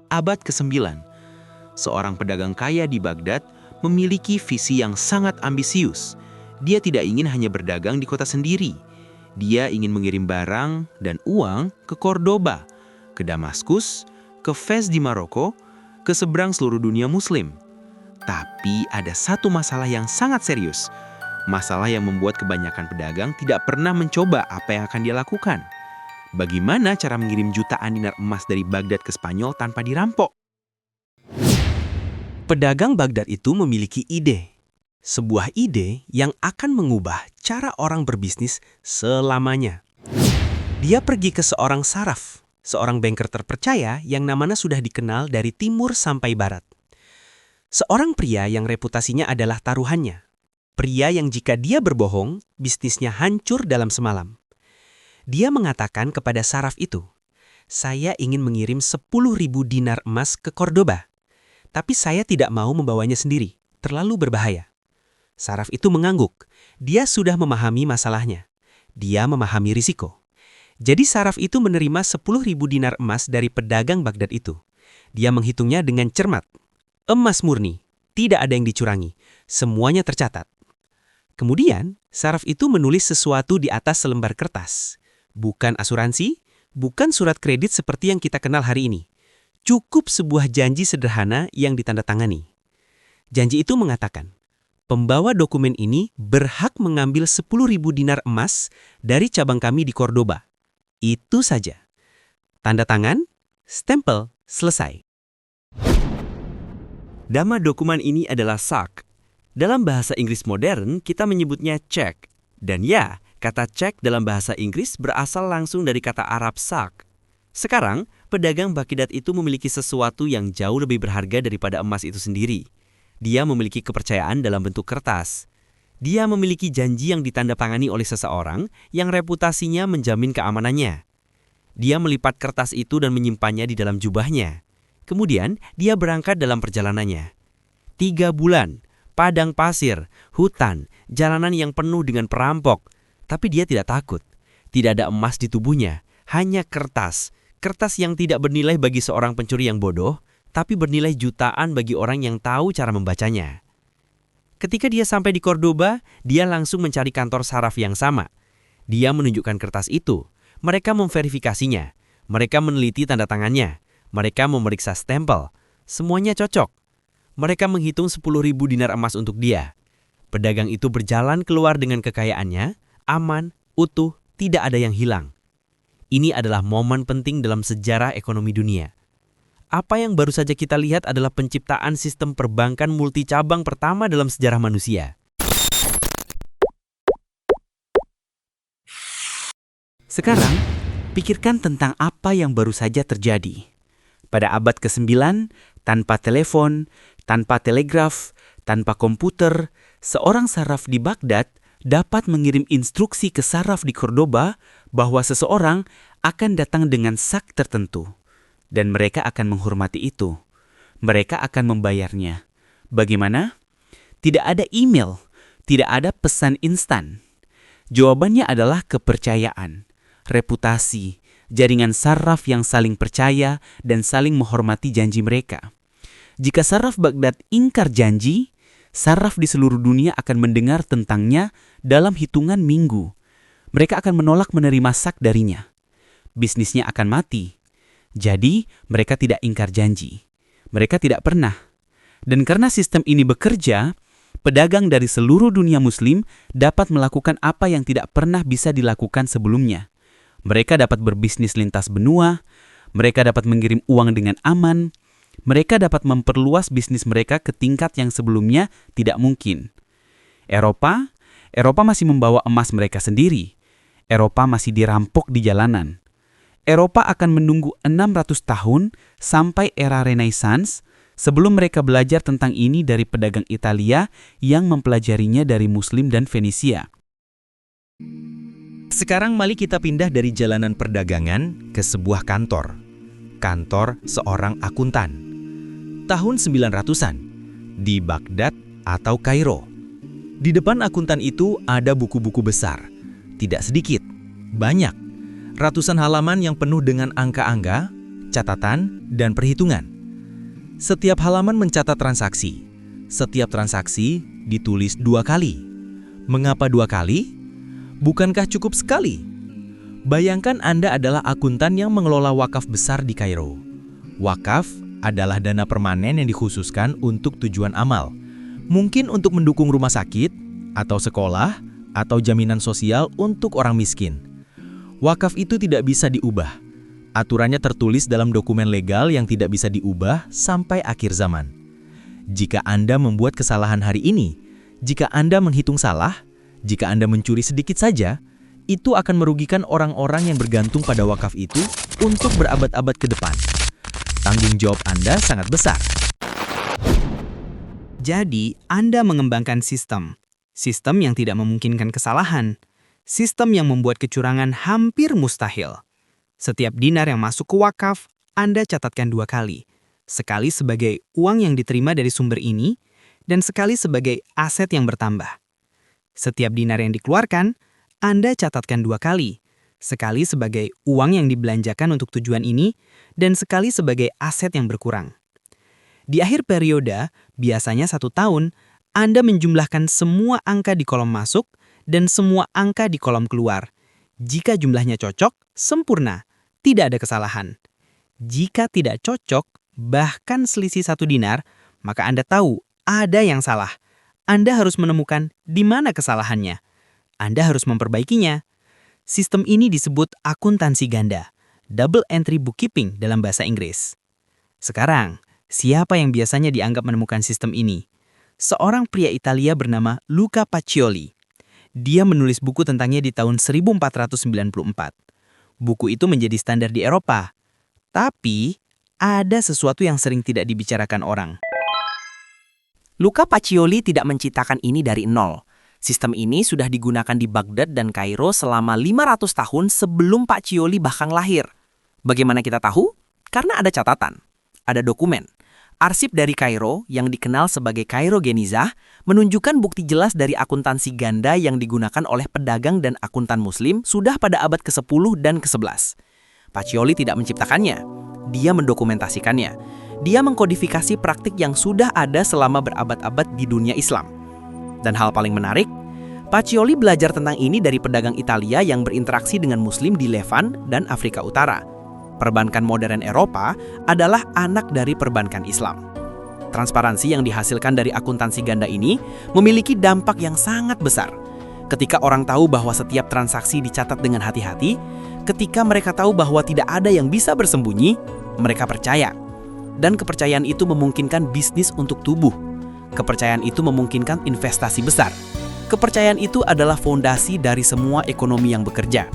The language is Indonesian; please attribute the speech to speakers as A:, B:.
A: Abad ke-9, seorang pedagang kaya di Baghdad memiliki visi yang sangat ambisius. Dia tidak ingin hanya berdagang di kota sendiri. Dia ingin mengirim barang dan uang ke Cordoba, ke Damaskus, ke Fez di Maroko, ke seberang seluruh dunia Muslim. Tapi ada satu masalah yang sangat serius. Masalah yang membuat kebanyakan pedagang tidak pernah mencoba apa yang akan dia lakukan. Bagaimana cara mengirim jutaan dinar emas dari Baghdad ke Spanyol tanpa dirampok?
B: Pedagang Baghdad itu memiliki ide. Sebuah ide yang akan mengubah cara orang berbisnis selamanya. Dia pergi ke seorang saraf, seorang banker terpercaya yang namanya sudah dikenal dari timur sampai barat. Seorang pria yang reputasinya adalah taruhannya. Pria yang jika dia berbohong, bisnisnya hancur dalam semalam. Dia mengatakan kepada saraf itu, "Saya ingin mengirim 10.000 dinar emas ke Cordoba, tapi saya tidak mau membawanya sendiri, terlalu berbahaya." Saraf itu mengangguk. Dia sudah memahami masalahnya. Dia memahami risiko. Jadi saraf itu menerima 10.000 dinar emas dari pedagang Baghdad itu. Dia menghitungnya dengan cermat. Emas murni, tidak ada yang dicurangi, semuanya tercatat. Kemudian, saraf itu menulis sesuatu di atas selembar kertas. Bukan asuransi, bukan surat kredit seperti yang kita kenal hari ini. Cukup sebuah janji sederhana yang ditandatangani. Janji itu mengatakan, pembawa dokumen ini berhak mengambil 10.000 dinar emas dari cabang kami di Cordoba. Itu saja. Tanda tangan, stempel, selesai. Nama dokumen ini adalah SAK. Dalam bahasa Inggris modern, kita menyebutnya cek. Dan ya, kata cek dalam bahasa Inggris berasal langsung dari kata Arab sak. Sekarang, pedagang Baghdad itu memiliki sesuatu yang jauh lebih berharga daripada emas itu sendiri. Dia memiliki kepercayaan dalam bentuk kertas. Dia memiliki janji yang ditandatangani oleh seseorang yang reputasinya menjamin keamanannya. Dia melipat kertas itu dan menyimpannya di dalam jubahnya. Kemudian, dia berangkat dalam perjalanannya. 3 bulan, padang pasir, hutan, jalanan yang penuh dengan perampok. Tapi dia tidak takut. Tidak ada emas di tubuhnya, hanya kertas. Kertas yang tidak bernilai bagi seorang pencuri yang bodoh, tapi bernilai jutaan bagi orang yang tahu cara membacanya. Ketika dia sampai di Cordoba, dia langsung mencari kantor saraf yang sama. Dia menunjukkan kertas itu. Mereka memverifikasinya. Mereka meneliti tanda tangannya. Mereka memeriksa stempel. Semuanya cocok. Mereka menghitung 10.000 dinar emas untuk dia. Pedagang itu berjalan keluar dengan kekayaannya, aman, utuh, tidak ada yang hilang. Ini adalah momen penting dalam sejarah ekonomi dunia. Apa yang baru saja kita lihat adalah penciptaan sistem perbankan multicabang pertama dalam sejarah manusia.
C: Sekarang, pikirkan tentang apa yang baru saja terjadi. Pada abad ke-9, tanpa telepon, tanpa telegraf, tanpa komputer, seorang saraf di Baghdad dapat mengirim instruksi ke saraf di Cordoba bahwa seseorang akan datang dengan sak tertentu. Dan mereka akan menghormati itu. Mereka akan membayarnya. Bagaimana? Tidak ada email, tidak ada pesan instan. Jawabannya adalah kepercayaan, reputasi, jaringan saraf yang saling percaya dan saling menghormati janji mereka. Jika saraf Baghdad ingkar janji, saraf di seluruh dunia akan mendengar tentangnya dalam hitungan minggu. Mereka akan menolak menerima sak darinya. Bisnisnya akan mati. Jadi, mereka tidak ingkar janji. Mereka tidak pernah. Dan karena sistem ini bekerja, pedagang dari seluruh dunia Muslim dapat melakukan apa yang tidak pernah bisa dilakukan sebelumnya. Mereka dapat berbisnis lintas benua, mereka dapat mengirim uang dengan aman, mereka dapat memperluas bisnis mereka ke tingkat yang sebelumnya tidak mungkin. Eropa masih membawa emas mereka sendiri. Eropa masih dirampok di jalanan. Eropa akan menunggu 600 tahun sampai era Renaissance sebelum mereka belajar tentang ini dari pedagang Italia yang mempelajarinya dari Muslim dan Fenisia.
B: Sekarang mari kita pindah dari jalanan perdagangan ke sebuah kantor. Kantor seorang akuntan. Tahun 900-an, di Baghdad atau Kairo. Di depan akuntan itu ada buku-buku besar. Tidak sedikit, banyak. Ratusan halaman yang penuh dengan angka-angka, catatan, dan perhitungan.
D: Setiap halaman mencatat transaksi. Setiap transaksi ditulis 2 kali. Mengapa 2 kali? Bukankah cukup sekali? Bayangkan Anda adalah akuntan yang mengelola wakaf besar di Kairo. Wakaf adalah dana permanen yang dikhususkan untuk tujuan amal. Mungkin untuk mendukung rumah sakit, atau sekolah, atau jaminan sosial untuk orang miskin. Wakaf itu tidak bisa diubah. Aturannya tertulis dalam dokumen legal yang tidak bisa diubah sampai akhir zaman. Jika Anda membuat kesalahan hari ini, jika Anda menghitung salah, jika Anda mencuri sedikit saja, itu akan merugikan orang-orang yang bergantung pada wakaf itu untuk berabad-abad ke depan. Tanggung jawab Anda sangat besar.
E: Jadi, Anda mengembangkan sistem yang tidak memungkinkan kesalahan, sistem yang membuat kecurangan hampir mustahil. Setiap dinar yang masuk ke wakaf, Anda catatkan 2 kali. Sekali sebagai uang yang diterima dari sumber ini, dan sekali sebagai aset yang bertambah. Setiap dinar yang dikeluarkan, Anda catatkan 2 kali. Sekali sebagai uang yang dibelanjakan untuk tujuan ini, dan sekali sebagai aset yang berkurang. Di akhir periode, biasanya 1 tahun, Anda menjumlahkan semua angka di kolom masuk dan semua angka di kolom keluar. Jika jumlahnya cocok, sempurna, tidak ada kesalahan. Jika tidak cocok, bahkan selisih 1 dinar, maka Anda tahu ada yang salah. Anda harus menemukan di mana kesalahannya. Anda harus memperbaikinya. Sistem ini disebut akuntansi ganda, double entry bookkeeping dalam bahasa Inggris. Sekarang, siapa yang biasanya dianggap menemukan sistem ini? Seorang pria Italia bernama Luca Pacioli. Dia menulis buku tentangnya di tahun 1494. Buku itu menjadi standar di Eropa. Tapi, ada sesuatu yang sering tidak dibicarakan orang.
F: Luca Pacioli tidak menciptakan ini dari nol. Sistem ini sudah digunakan di Baghdad dan Kairo selama 500 tahun sebelum Pacioli bahkan lahir. Bagaimana kita tahu? Karena ada catatan, ada dokumen. Arsip dari Kairo yang dikenal sebagai Cairo Genizah menunjukkan bukti jelas dari akuntansi ganda yang digunakan oleh pedagang dan akuntan muslim sudah pada abad ke-10 dan ke-11. Pacioli tidak menciptakannya, dia mendokumentasikannya. Dia mengkodifikasi praktik yang sudah ada selama berabad-abad di dunia Islam. Dan hal paling menarik, Pacioli belajar tentang ini dari pedagang Italia yang berinteraksi dengan muslim di Levant dan Afrika Utara. Perbankan modern Eropa adalah anak dari perbankan Islam. Transparansi yang dihasilkan dari akuntansi ganda ini memiliki dampak yang sangat besar. Ketika orang tahu bahwa setiap transaksi dicatat dengan hati-hati, ketika mereka tahu bahwa tidak ada yang bisa bersembunyi, mereka percaya. Dan kepercayaan itu memungkinkan bisnis untuk tumbuh. Kepercayaan itu memungkinkan investasi besar. Kepercayaan itu adalah fondasi dari semua ekonomi yang bekerja.